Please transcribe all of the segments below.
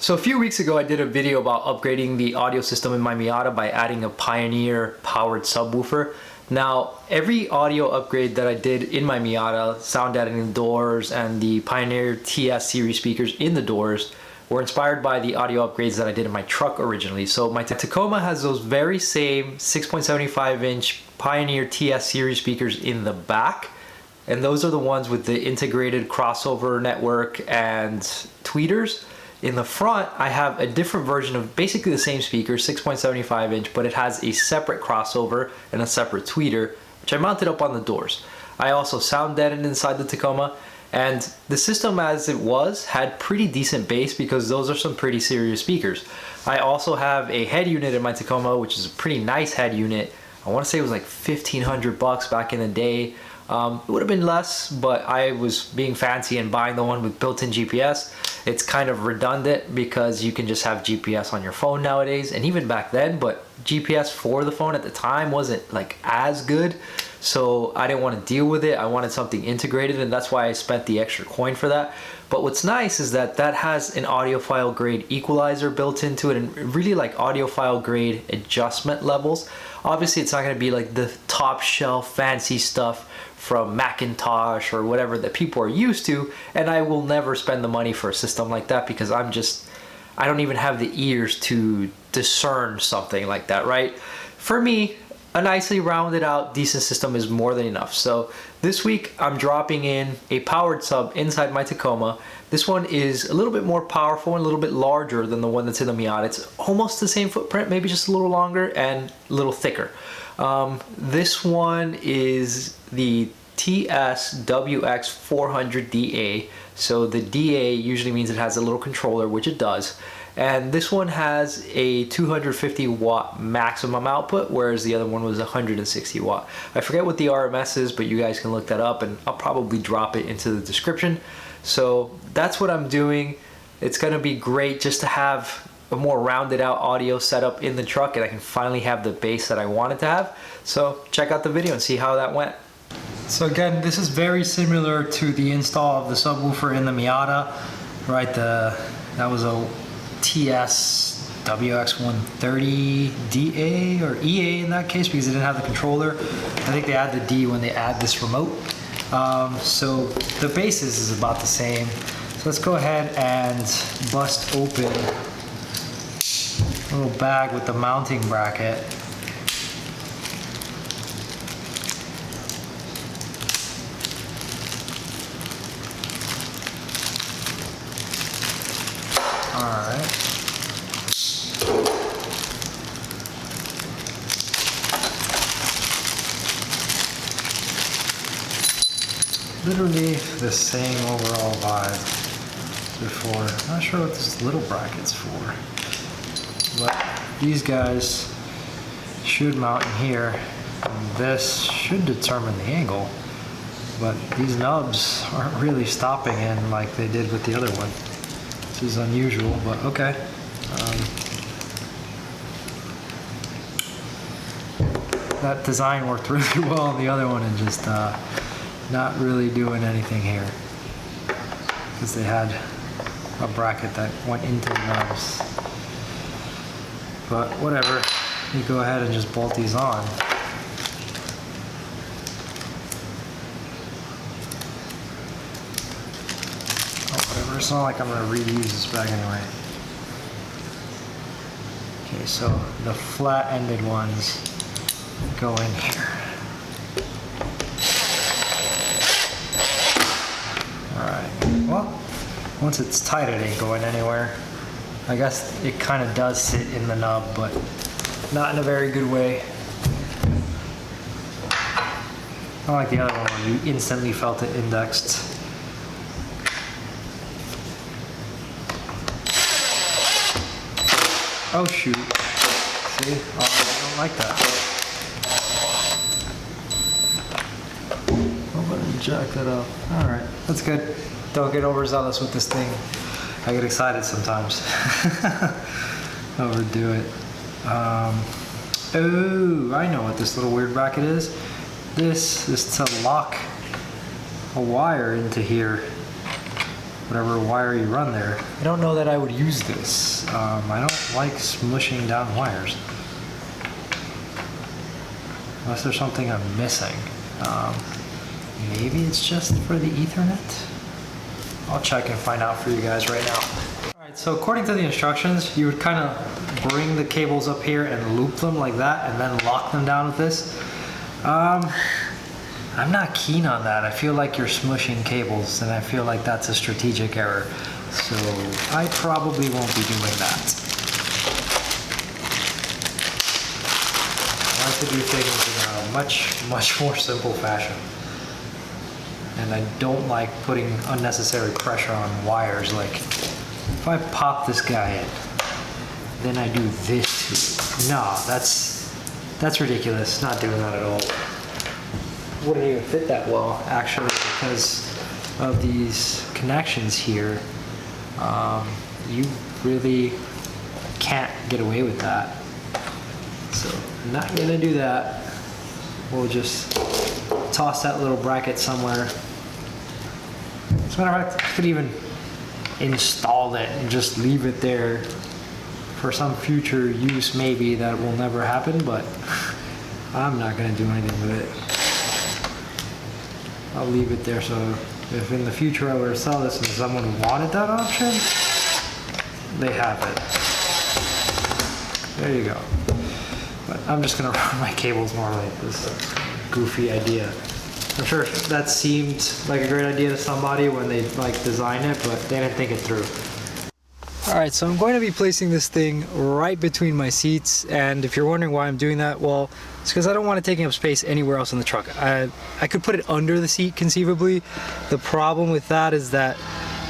So a few weeks ago I did a video about upgrading the audio system in my Miata by adding a Pioneer powered subwoofer. Now every audio upgrade that I did in my Miata, sound deadening in the doors and the Pioneer TS series speakers in the doors, were inspired by the audio upgrades that I did in my truck originally. So my Tacoma has those very same 6.75 inch Pioneer TS series speakers in the back. And those are the ones with the integrated crossover network and tweeters. In the front, I have a different version of basically the same speaker, 6.75 inch, but it has a separate crossover and a separate tweeter, which I mounted up on the doors. I also sound deadened inside the Tacoma, and the system as it was had pretty decent bass because those are some pretty serious speakers. I also have a head unit in my Tacoma, which is a pretty nice head unit. I want to say it was like 1,500 bucks back in the day. It would have been less, but I was being fancy and buying the one with built-in GPS. It's kind of redundant because you can just have GPS on your phone nowadays, and even back then, but GPS for the phone at the time wasn't like as good, so I didn't want to deal with it. I wanted something integrated, and that's why I spent the extra coin for that. But what's nice is that that has an audiophile grade equalizer built into it, and really like audiophile grade adjustment levels. Obviously it's not going to be like the top shelf fancy stuff from Macintosh or whatever that people are used to, and I will never spend the money for a system like that because I don't even have the ears to discern something like that, right? For me, a nicely rounded out decent system is more than enough. So this week I'm dropping in a powered sub inside my Tacoma. This one is a little bit more powerful and a little bit larger than the one that's in the Miata. It's almost the same footprint, maybe just a little longer and a little thicker. This one is the TS-WX400DA. So the DA usually means it has a little controller, which it does. And this one has a 250 watt maximum output, whereas the other one was 160 watt. I forget what the RMS is, but you guys can look that up, and I'll probably drop it into the description. So that's what I'm doing. It's gonna be great just to have a more rounded out audio setup in the truck, and I can finally have the bass that I wanted to have. So check out the video and see how that went. So again, this is very similar to the install of the subwoofer in the Miata, right? That was a TS-WX400DA or EA in that case because it didn't have the controller. I think they add the D when they add this remote. So the basis is about the same. So let's go ahead and bust open a little bag with the mounting bracket. Alright. Literally the same overall vibe before. Not sure what this little bracket's for, but these guys should mount in here, and this should determine the angle, but these nubs aren't really stopping in like they did with the other one. This is unusual, but okay. That design worked really well on the other one, and just not really doing anything here because they had a bracket that went into the nubs. But whatever, you go ahead and just bolt these on. Whatever, it's not like I'm going to reuse this bag anyway. Okay, so the flat-ended ones go in here. Alright, well, once it's tight it ain't going anywhere. I guess it kind of does sit in the nub, but not in a very good way. Not like the other one where you instantly felt it indexed. Oh shoot. See? Oh, I don't like that. I'm gonna jack that up. Alright, that's good. Don't get overzealous with this thing. I get excited sometimes. Overdo it. Oh, I know what this little weird bracket is. This is to lock a wire into here. whatever wire you run there. I don't know that I would use this. I don't like smushing down wires. Unless there's something I'm missing. Maybe it's just for the Ethernet? I'll check and find out for you guys right now. Alright, so according to the instructions, you would kind of bring the cables up here and loop them like that and then lock them down with this. I'm not keen on that. I feel like you're smushing cables and I feel like that's a strategic error. So I probably won't be doing that. I like to do things in a much more simple fashion. And I don't like putting unnecessary pressure on wires. Like, if I pop this guy in, then I do this to it. No, that's ridiculous. Not doing that at all. Wouldn't even fit that well, actually, because of these connections here. You really can't get away with that. So, not gonna do that. We'll just toss that little bracket somewhere. As a matter of fact, I could even install it and just leave it there for some future use maybe that will never happen, but I'm not going to do anything with it. I'll leave it there, so if in the future I were to sell this and someone wanted that option, they have it. There you go. But I'm just going to run my cables normally. This goofy idea. I'm sure that seemed like a great idea to somebody when they designed it, but they didn't think it through. Alright, so I'm going to be placing this thing right between my seats, and if you're wondering why I'm doing that, well, it's because I don't want it taking up space anywhere else in the truck. I could put it under the seat conceivably. The problem with that is that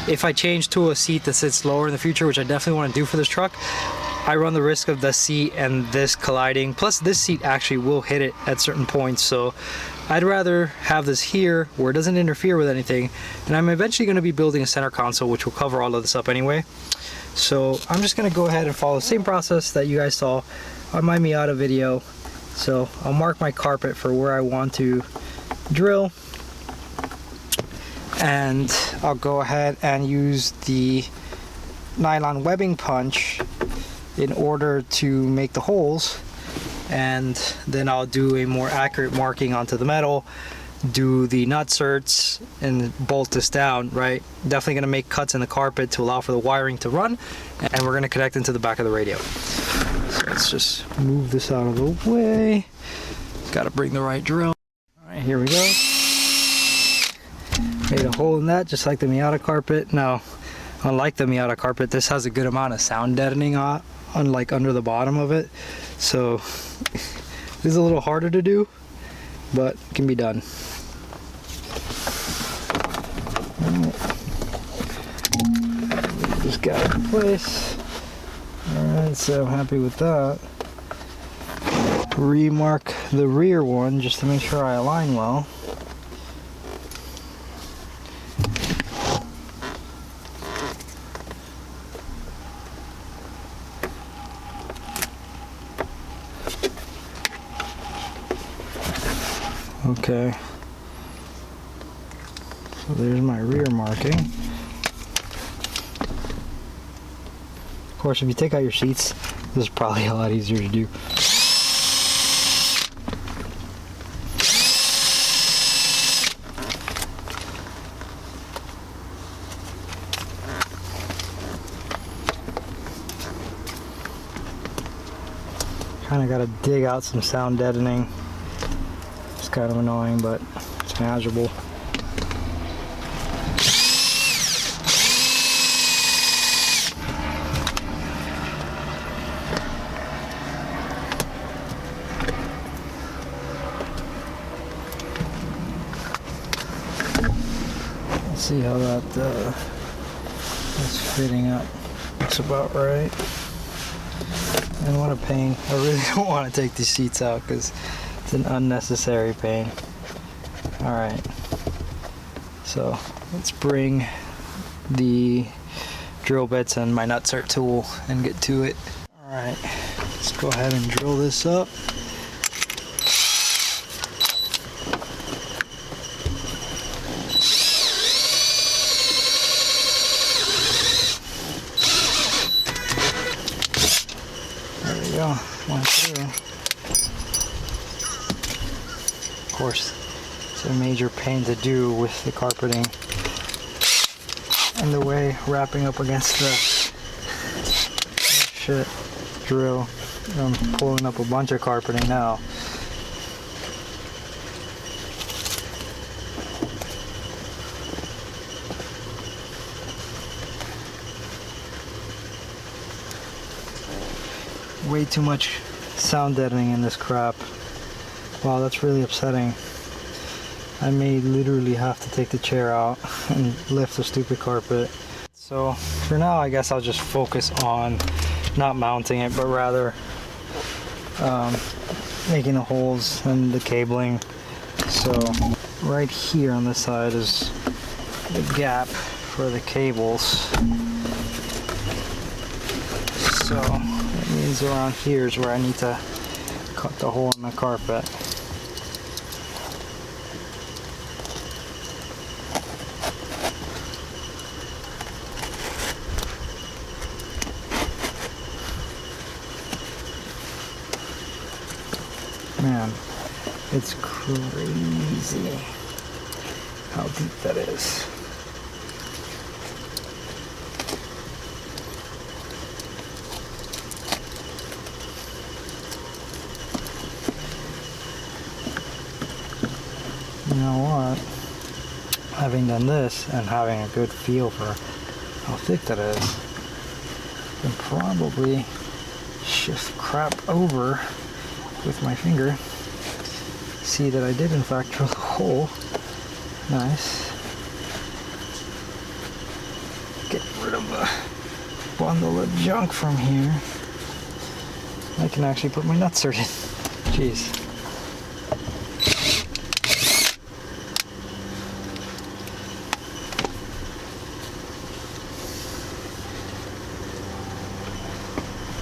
if I change to a seat that sits lower in the future, which I definitely want to do for this truck, I run the risk of the seat and this colliding. Plus this seat actually will hit it at certain points, so I'd rather have this here where it doesn't interfere with anything. And I'm eventually going to be building a center console which will cover all of this up anyway. So I'm just going to go ahead and follow the same process that you guys saw on my Miata video. So I'll mark my carpet for where I want to drill, and I'll go ahead and use the nylon webbing punch in order to make the holes, and then I'll do a more accurate marking onto the metal, do the nutserts, and bolt this down, right? Definitely going to make cuts in the carpet to allow for the wiring to run, and we're going to connect into the back of the radio. So let's just move this out of the way. Got to bring the right drill. All right, here we go. Made a hole in that just like the Miata carpet. Now, unlike the Miata carpet, this has a good amount of sound deadening unlike under the bottom of it. So this is a little harder to do, but it can be done. Just got it in place. Alright, so I'm happy with that. Remark the rear one just to make sure I align well. Okay, so there's my rear marking. Of course, if you take out your seats, this is probably a lot easier to do. Kind of got to dig out some sound deadening. It's kind of annoying, but it's manageable. Let's see how that is fitting up. Looks about right. And what a pain. I really don't want to take these seats out because it's an unnecessary pain. Alright, so let's bring the drill bits and my nutsert tool and get to it. Alright, let's go ahead and drill this up. course, it's a major pain to do with the carpeting and the way wrapping up against the drill. I'm pulling up a bunch of carpeting now. Way too much sound deadening in this crap. Wow, that's really upsetting. I may literally have to take the chair out and lift the stupid carpet. So for now, I guess I'll just focus on not mounting it, but rather making the holes and the cabling. So right here on this side is the gap for the cables. So that means around here is where I need to cut the hole in the carpet. Man, it's crazy how deep that is. You know what? Having done this and having a good feel for how thick that is, I can probably shift crap over with my finger. See that I did in fact drill the hole. Nice. Get rid of the bundle of junk from here. I can actually put my nutsert in. Jeez.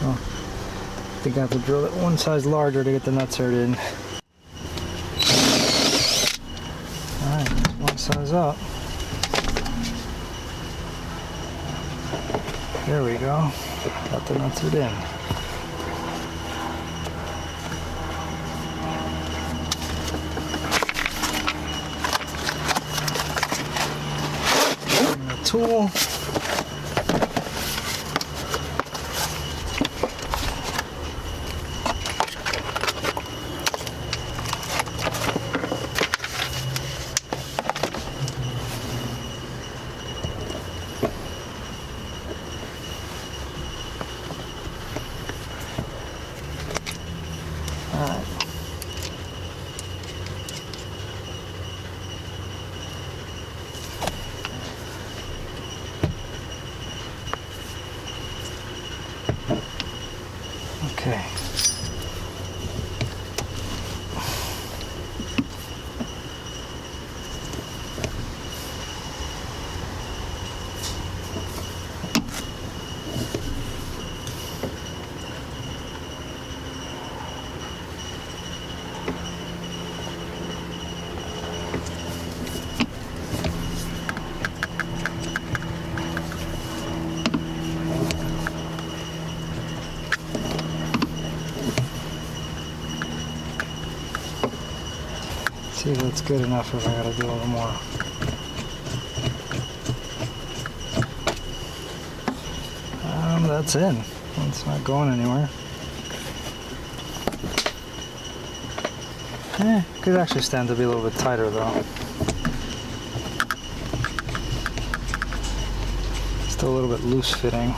Oh, I think I have to drill it one size larger to get the nutsert in. Alright, one size up. There we go. Got the nutsert in. And the tool. Okay. See if that's good enough, if I gotta do a little more. That's in. It's not going anywhere. Could actually stand to be a little bit tighter though. Still a little bit loose fitting.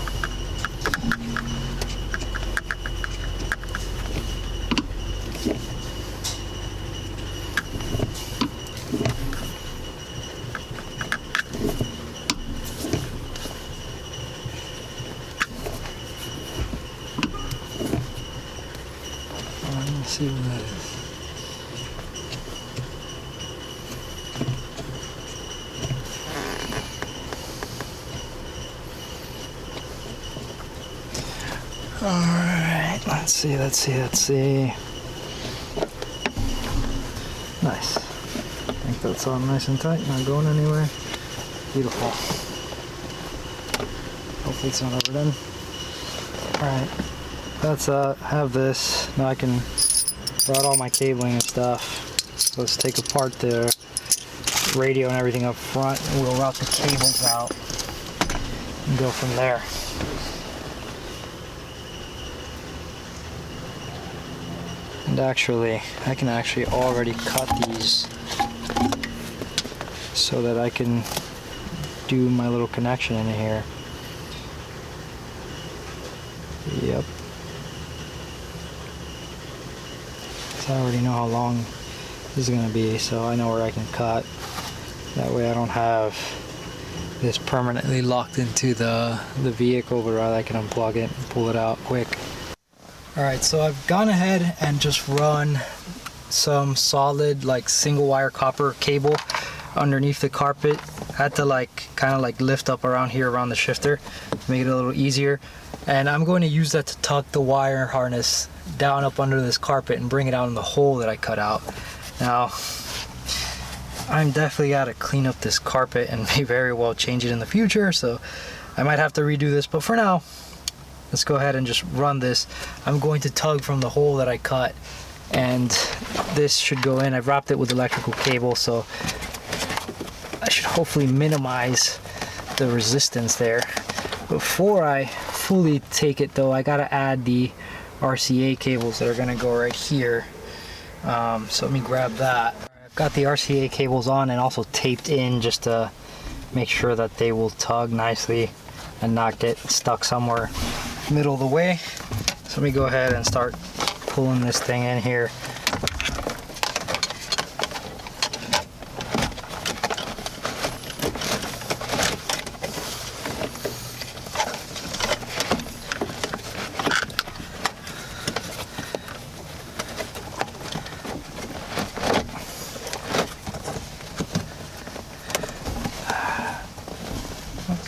Let's see what that is. Alright, let's see. Nice. I think that's all nice and tight, not going anywhere. Beautiful. Hopefully it's not overdone. Alright, that's have this. Now I can route all my cabling and stuff. So let's take apart the radio and everything up front, and we'll route the cables out and go from there. And actually, I can actually already cut these so that I can do my little connection in here. Yep. So I already know how long this is going to be, so I know where I can cut. That way I don't have this permanently locked into the vehicle, but rather I can unplug it and pull it out quick. Alright, so I've gone ahead and just run some solid like single wire copper cable underneath the carpet. I had to kind of lift up around here around the shifter to make it a little easier. And I'm going to use that to tuck the wire harness down up under this carpet and bring it out in the hole that I cut out. Now, I'm definitely got to clean up this carpet and may very well change it in the future, so I might have to redo this, but for now, let's go ahead and just run this. I'm going to tug from the hole that I cut, and this should go in. I've wrapped it with electrical cable, so I should hopefully minimize the resistance there. Before I fully take it though, I gotta add the RCA cables that are gonna go right here. So let me grab that. I've got the RCA cables on and also taped in just to make sure that they will tug nicely and not get stuck somewhere middle of the way. So let me go ahead and start pulling this thing in here.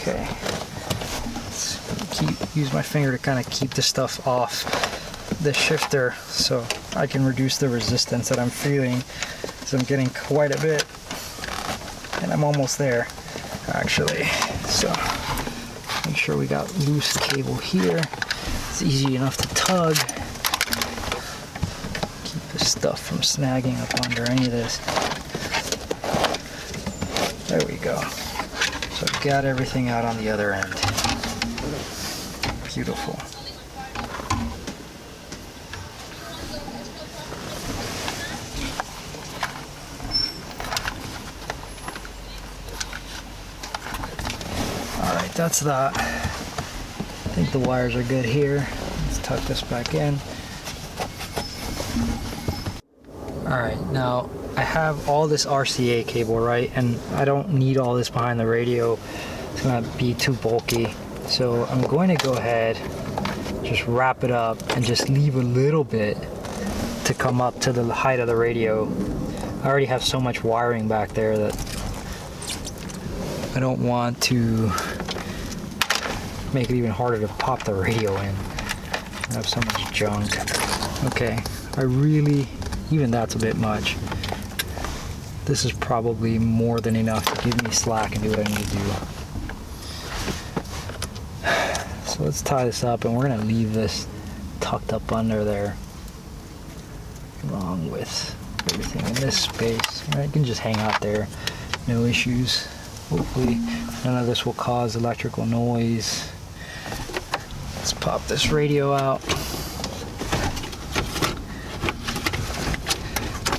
Okay, use my finger to kind of keep the stuff off the shifter so I can reduce the resistance that I'm feeling, because I'm getting quite a bit, and I'm almost there actually. So make sure we got loose cable here. It's easy enough to tug. Keep this stuff from snagging up under any of this. There we go. So I've got everything out on the other end. Beautiful. Alright, that's that. I think the wires are good here. Let's tuck this back in. Alright, now I have all this RCA cable, right? And I don't need all this behind the radio. It's gonna be too bulky. So I'm going to go ahead, just wrap it up and just leave a little bit to come up to the height of the radio. I already have so much wiring back there that I don't want to make it even harder to pop the radio in. I have so much junk. Okay, even that's a bit much. This is probably more than enough to give me slack and do what I need to do. So let's tie this up, and we're gonna leave this tucked up under there, along with everything in this space. It can just hang out there, no issues. Hopefully none of this will cause electrical noise. Let's pop this radio out.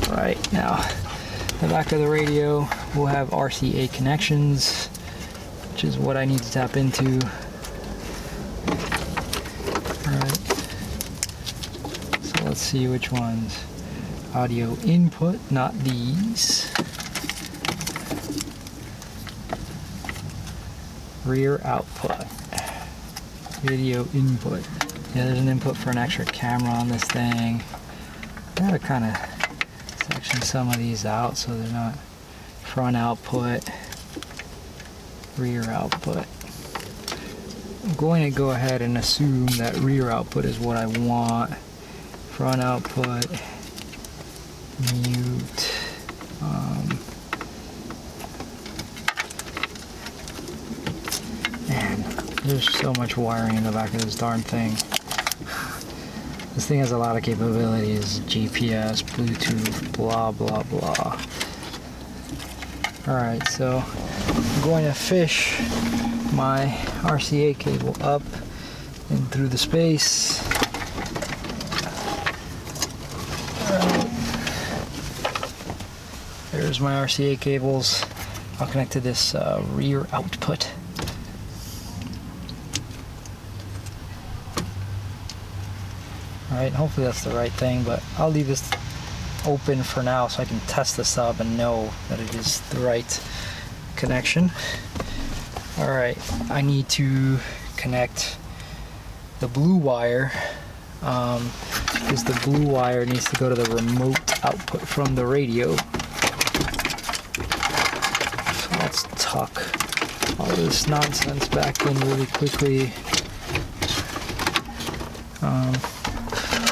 Right, now the back of the radio will have RCA connections, which is what I need to tap into. Alright, so let's see which ones. Audio input, not these. Rear output. Video input. Yeah, there's an input for an extra camera on this thing. Gotta kind of section some of these out so they're not front output, rear output. I'm going to go ahead and assume that rear output is what I want. Front output, mute. Man, there's so much wiring in the back of this darn thing. This thing has a lot of capabilities, GPS, Bluetooth, blah, blah, blah. Alright, so I'm going to fish my RCA cable up and through the space. Alright. There's my RCA cables. I'll connect to this rear output. Alright, hopefully that's the right thing, but I'll leave this open for now so I can test this up and know that it is the right connection. Alright, I need to connect the blue wire because the blue wire needs to go to the remote output from the radio. So let's tuck all this nonsense back in really quickly.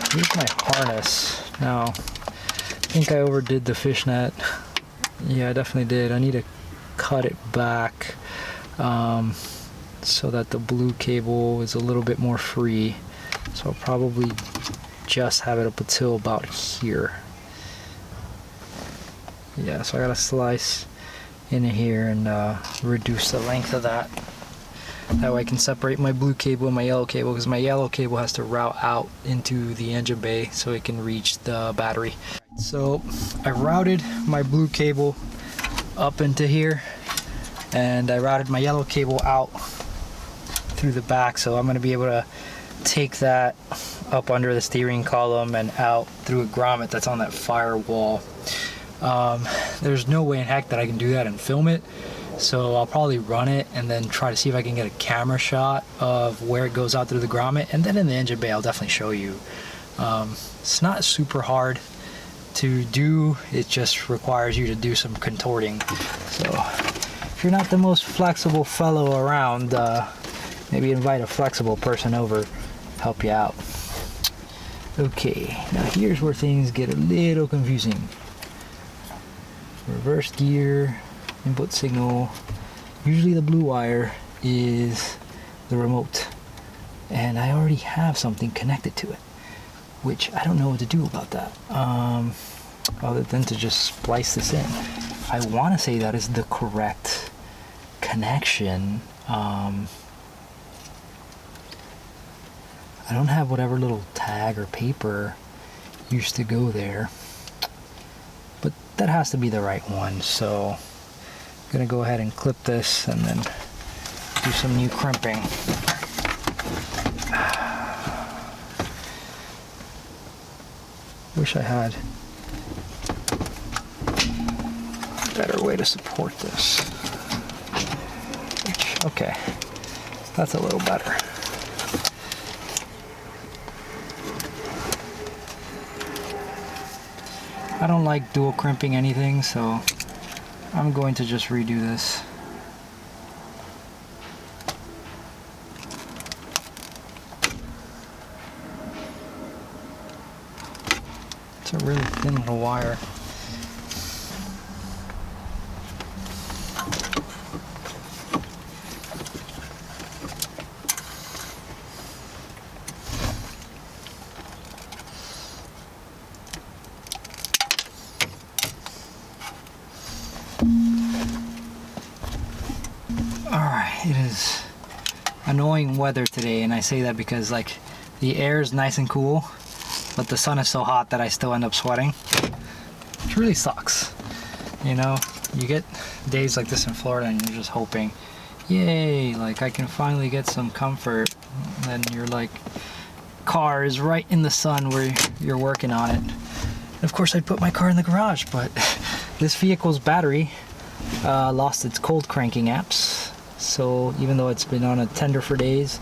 Here's my harness. Now, I think I overdid the fishnet. Yeah, I definitely did. I need to cut it back so that the blue cable is a little bit more free. So I'll probably just have it up until about here. Yeah, so I gotta slice in here and reduce the length of that. That way I can separate my blue cable and my yellow cable, because my yellow cable has to route out into the engine bay so it can reach the battery. So I routed my blue cable up into here, and I routed my yellow cable out through the back, so I'm going to be able to take that up under the steering column and out through a grommet that's on that firewall. There's no way in heck that I can do that and film it, so I'll probably run it and then try to see if I can get a camera shot of where it goes out through the grommet, and then in the engine bay I'll definitely show you. It's not super hard to do, it just requires you to do some contorting. So if you're not the most flexible fellow around, maybe invite a flexible person over, help you out. Okay, now here's where things get a little confusing. Reverse gear, input signal. Usually the blue wire is the remote, and I already have something connected to it, which I don't know what to do about that, other than to just splice this in. I want to say that is the correct connection. I don't have whatever little tag or paper used to go there, but that has to be the right one. So I'm gonna go ahead and clip this and then do some new crimping. Wish I had a better way to support this. Okay, that's a little better. I don't like dual crimping anything, so I'm going to just redo this. It's a really thin little wire. It is annoying weather today, and I say that because like the air is nice and cool, but the sun is so hot that I still end up sweating. It really sucks. You know, you get days like this in Florida and you're just hoping, yay, like I can finally get some comfort. And then you're like, car is right in the sun where you're working on it. And of course I'd put my car in the garage, but this vehicle's battery lost its cold cranking apps. So even though it's been on a tender for days,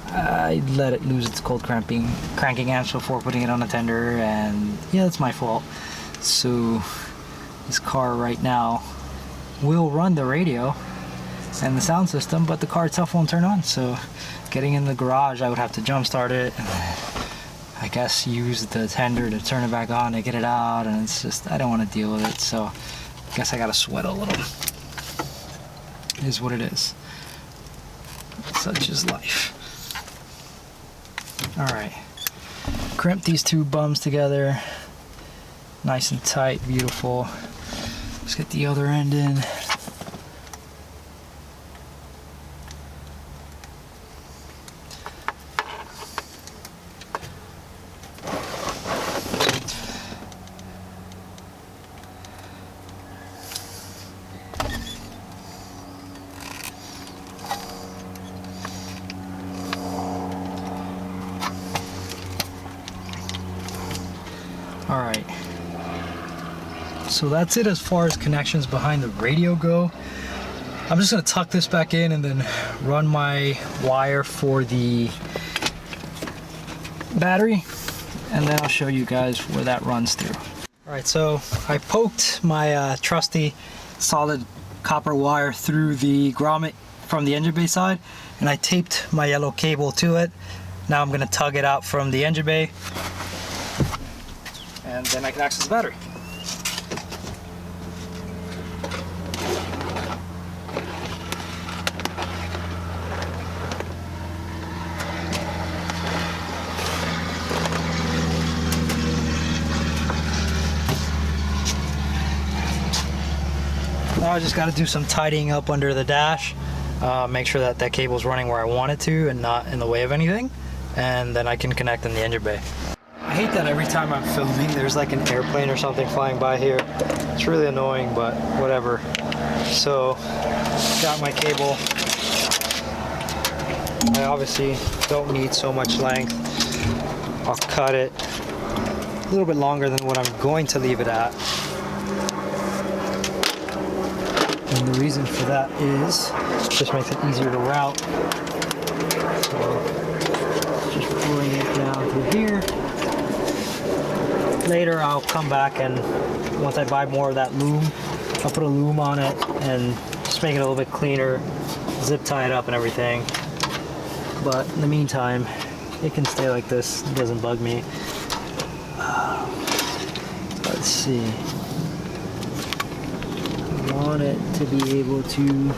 I let it lose its cold cranking amps before putting it on a tender, and yeah, that's my fault. So this car right now will run the radio and the sound system, but the car itself won't turn on. So getting in the garage, I would have to jump start it, and I guess use the tender to turn it back on to get it out, and it's just, I don't want to deal with it, so I guess I gotta sweat a little. Is what it is. Such is life. Alright. crimp these two bums together nice and tight, beautiful. Let's get the other end in. Alright, so that's it as far as connections behind the radio go. I'm just going to tuck this back in and then run my wire for the battery, and then I'll show you guys where that runs through. Alright, so I poked my trusty solid copper wire through the grommet from the engine bay side, and I taped my yellow cable to it. Now I'm going to tug it out from the engine bay, and then I can access the battery. Now I just got to do some tidying up under the dash, make sure that that cable's running where I want it to and not in the way of anything, and then I can connect in the engine bay. I hate that every time I'm filming there's like an airplane or something flying by here. It's really annoying, but whatever. So, got my cable. I obviously don't need so much length. I'll cut it a little bit longer than what I'm going to leave it at. And the reason for that is it just makes it easier to route. So, just bring it down through here. Later I'll come back, and once I buy more of that loom, I'll put a loom on it and just make it a little bit cleaner, zip tie it up and everything. But in the meantime, it can stay like this, it doesn't bug me. Let's see. I want it to be able to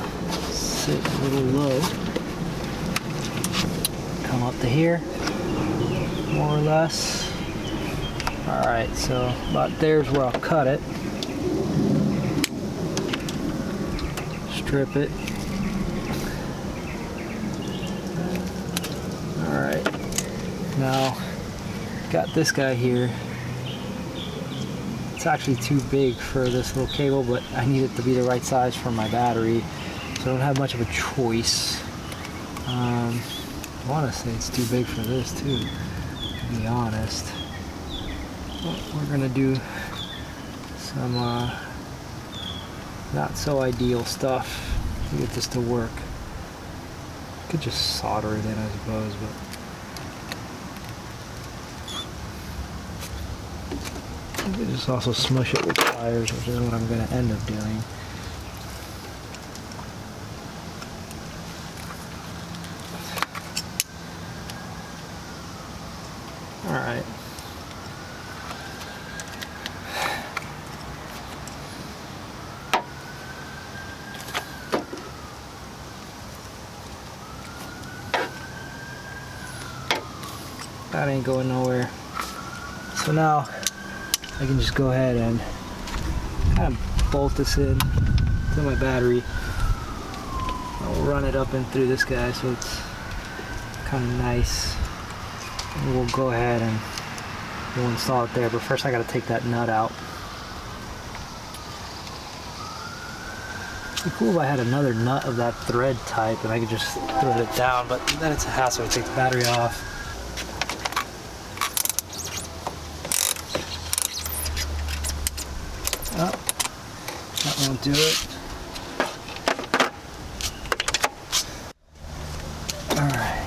sit a little low. Come up to here, more or less. Alright, so about there's where I'll cut it. Strip it. Alright, now got this guy here. It's actually too big for this little cable, but I need it to be the right size for my battery, so I don't have much of a choice. I want to say it's too big for this too, to be honest. But we're gonna do some not so ideal stuff to get this to work. Could just solder it in, I suppose, but I could just also smush it with pliers, which is what I'm gonna end up doing. All right. That ain't going nowhere. So now I can just go ahead and kind of bolt this in to my battery. I'll run it up and through this guy so it's kind of nice. And we'll go ahead and we'll install it there, but first I gotta take that nut out. It'd be cool if I had another nut of that thread type and I could just thread it down, but then it's a hassle to take the battery off. Oh, that won't do it. All right.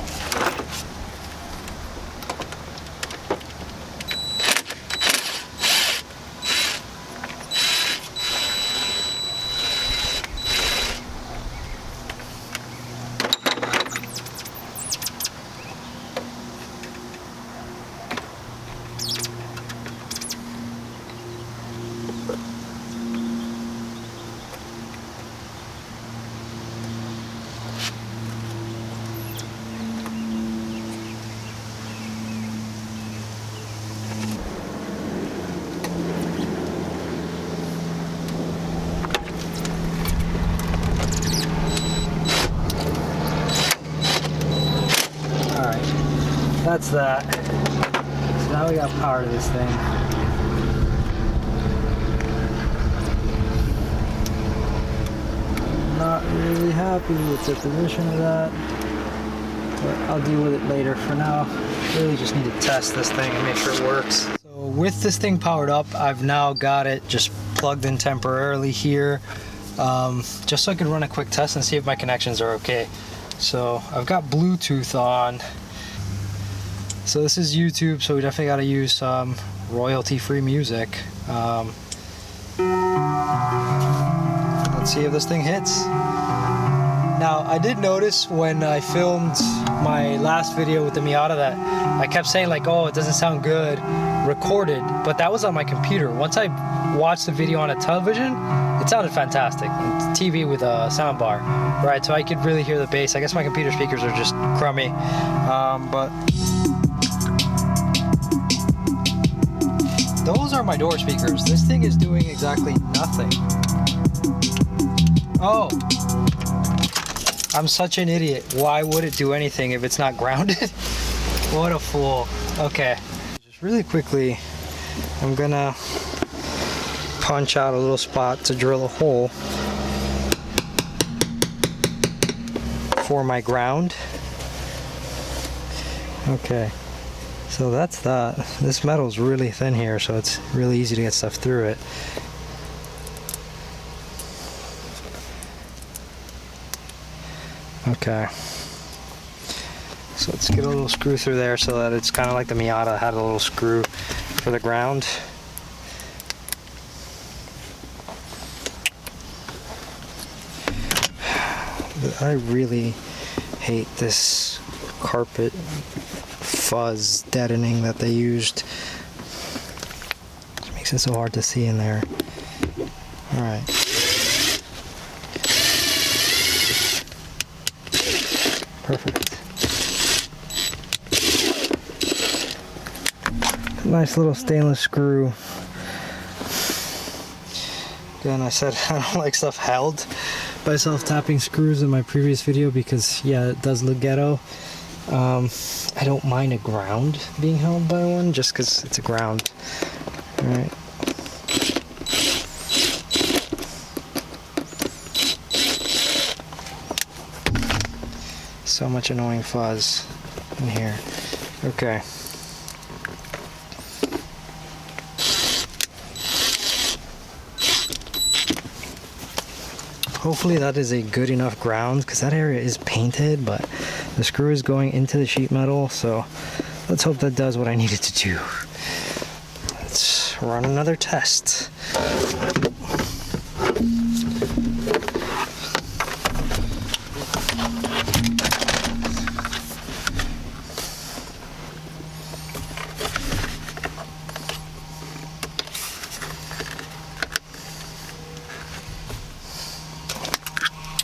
that's that. So now we got power to this thing. Not really happy with the position of that, but I'll deal with it later. For now, really just need to test this thing and make sure it works. So with this thing powered up, I've now got it just plugged in temporarily here, just so I can run a quick test and see if my connections are okay. So I've got Bluetooth on. So this is YouTube, so we definitely got to use some royalty-free music. Let's see if this thing hits. Now, I did notice when I filmed my last video with the Miata that I kept saying like, oh, it doesn't sound good recorded, but that was on my computer. Once I watched the video on a television, it sounded fantastic. It's TV with a sound bar, right? So I could really hear the bass. I guess my computer speakers are just crummy, but those are my door speakers. This thing is doing exactly nothing. Oh, I'm such an idiot. Why would it do anything if it's not grounded? What a fool. Okay, just really quickly, I'm gonna punch out a little spot to drill a hole for my ground. Okay, so that's that. This metal's really thin here, so it's really easy to get stuff through it. Okay, so let's get a little screw through there so that it's kind of like the Miata had a little screw for the ground. I really hate this carpet fuzz deadening that they used. It makes it so hard to see in there. Alright. Perfect. Nice little stainless screw. Again, I said I don't like stuff held by self-tapping screws in my previous video because, yeah, it does look ghetto. I don't mind a ground being held by one just because it's a ground. Alright. So much annoying fuzz in here. Okay. Hopefully that is a good enough ground because that area is painted, but the screw is going into the sheet metal, so let's hope that does what I need it to do. Let's run another test.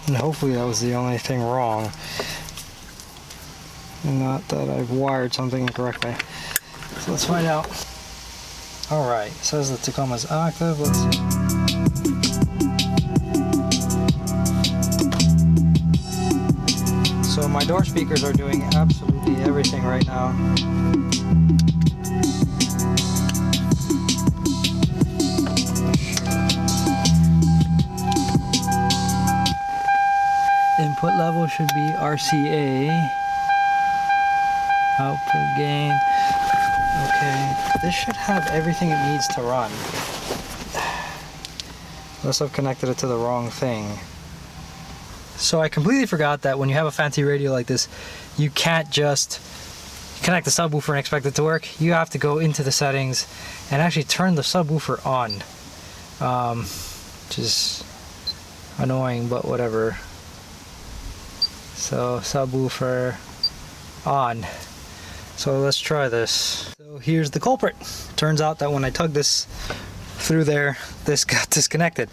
And hopefully that was the only thing wrong. Not that I've wired something incorrectly. So let's find out. Alright, it says the Tacoma's active. Let's see. So my door speakers are doing absolutely everything right now. Input level should be RCA. Output gain. Okay, this should have everything it needs to run. Unless I've connected it to the wrong thing. So I completely forgot that when you have a fancy radio like this, you can't just connect the subwoofer and expect it to work. You have to go into the settings and actually turn the subwoofer on. Which is annoying, but whatever. So subwoofer on. So let's try this. So here's the culprit. Turns out that when I tugged this through there, this got disconnected.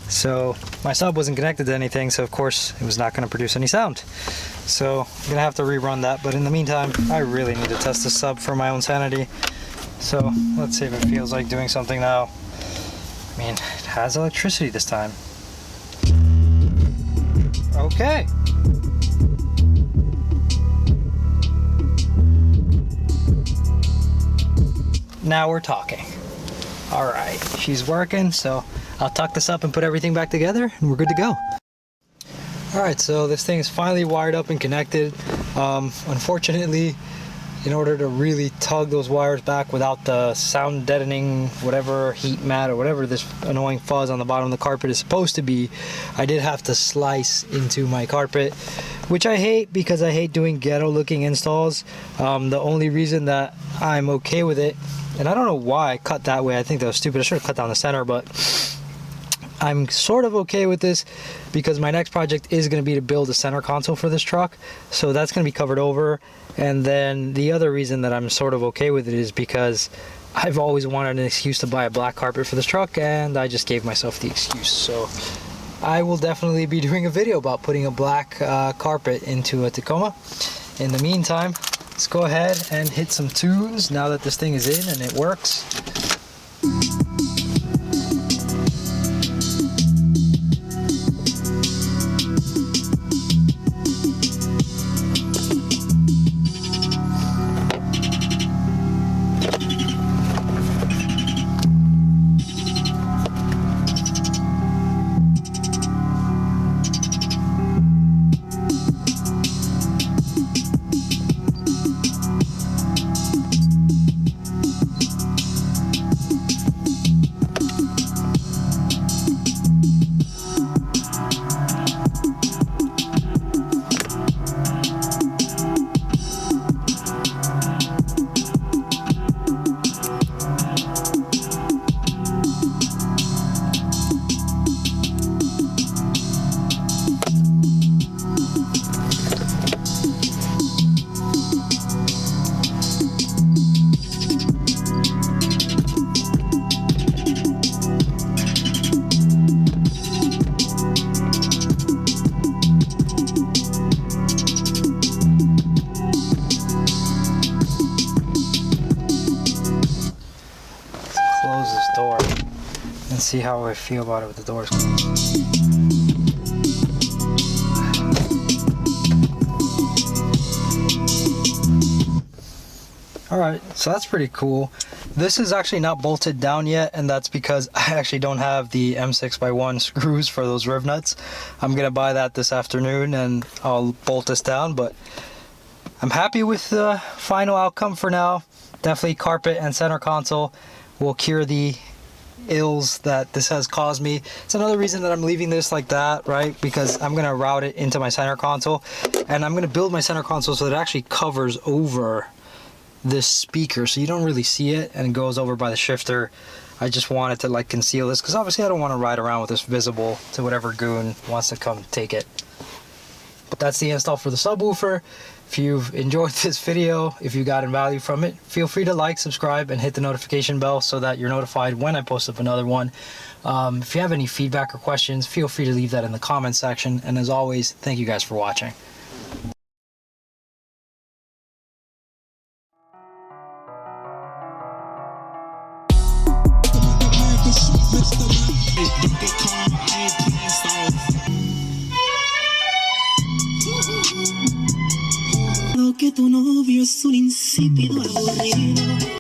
So my sub wasn't connected to anything, so of course it was not going to produce any sound. So I'm gonna have to rerun that, but in the meantime I really need to test the sub for my own sanity. So let's see if it feels like doing something now. I mean, it has electricity this time. Okay. Now we're talking. All right, she's working, so I'll tuck this up and put everything back together, and we're good to go. All right, so this thing is finally wired up and connected. Unfortunately, in order to really tug those wires back without the sound deadening, whatever heat mat or whatever this annoying fuzz on the bottom of the carpet is supposed to be, I did have to slice into my carpet, which I hate because I hate doing ghetto looking installs. The only reason that I'm okay with it, and I don't know why I cut that way, I think that was stupid, I should have cut down the center, but I'm sort of okay with this because my next project is going to be to build a center console for this truck, so that's going to be covered over. And then the other reason that I'm sort of okay with it is because I've always wanted an excuse to buy a black carpet for this truck, and I just gave myself the excuse. So I will definitely be doing a video about putting a black carpet into a Tacoma. In the meantime, let's go ahead and hit some tunes now that this thing is in and it works. Close this door and see how I feel about it with the doors closed. Alright, so that's pretty cool. This is actually not bolted down yet, and that's because I actually don't have the M6x1 screws for those riv nuts. I'm gonna buy that this afternoon and I'll bolt this down, but I'm happy with the final outcome for now. Definitely carpet and center console will cure the ills that this has caused me. It's another reason that I'm leaving this like that, right? Because I'm gonna route it into my center console, and I'm gonna build my center console so that it actually covers over this speaker, so you don't really see it, and it goes over by the shifter. I just wanted to like conceal this because obviously I don't want to ride around with this visible to whatever goon wants to come take it. But that's the install for the subwoofer. If you've enjoyed this video, if you got value from it, feel free to like, subscribe, and hit the notification bell so that you're notified when I post up another one. If you have any feedback or questions, feel free to leave that in the comment section. And as always, thank you guys for watching. Que tu novio es un insípido aburrido.